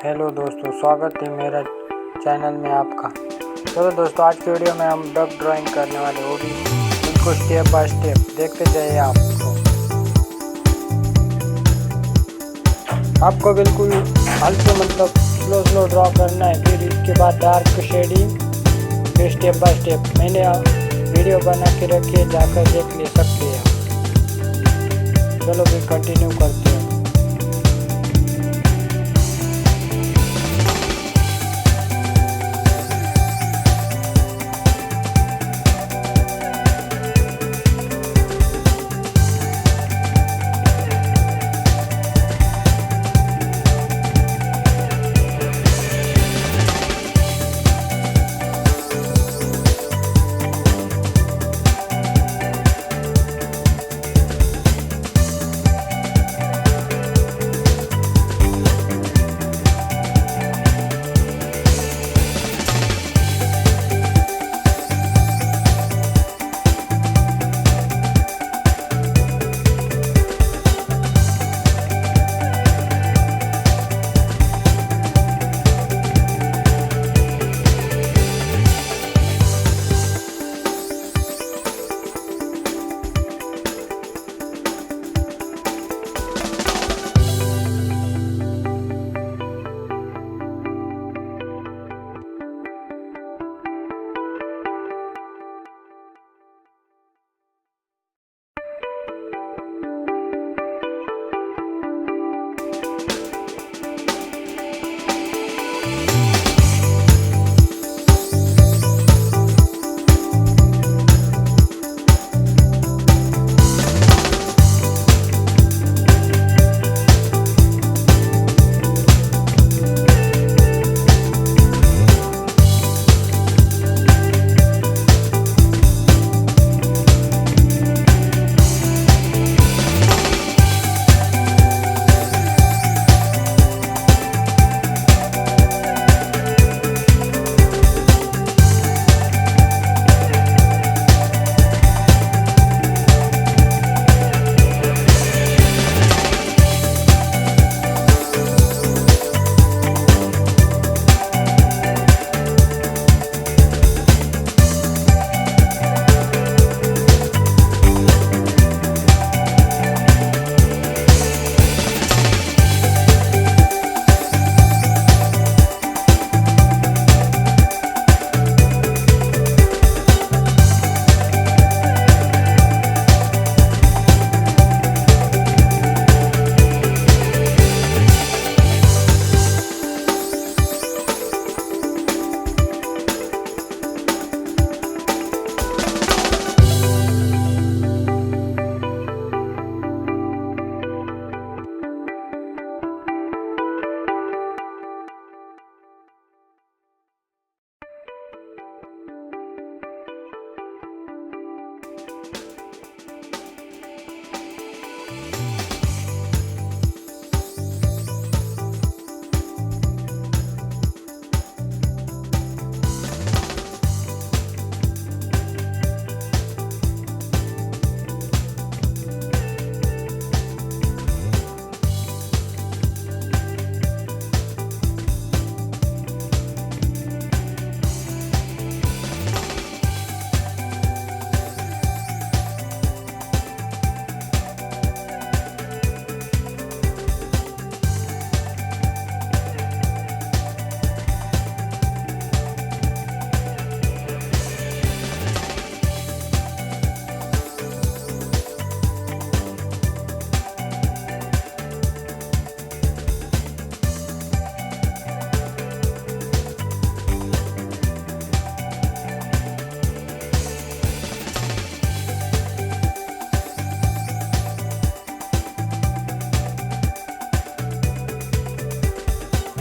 Hello दोस्तों, स्वागत है मेरा चैनल में आपका। चलो दोस्तों, आज की वीडियो में हम डक ड्राइंग करने वाले वो भी बिल्कुल स्टेप बाय स्टेप देखते जाइए। आपको बिल्कुल हल्के मतलब स्लो ड्रॉ करना है। फिर इसके बाद डार्क शेडिंग, फिर स्टेप बाय स्टेप मैंने वीडियो बना के रखी है, जाकर देख ले सकते हैं। चलो फिर कंटिन्यू करते हैं।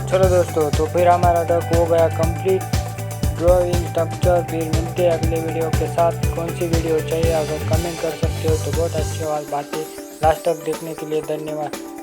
चलो दोस्तों, तो फिर हमारा डक हो गया कंप्लीट ड्राइंग स्ट्रक्चर। फिर मिलते हैं अगले वीडियो के साथ। कौन सी वीडियो चाहिए अगर कमेंट कर सकते हो तो बहुत अच्छी बात है। लास्ट तक देखने के लिए धन्यवाद।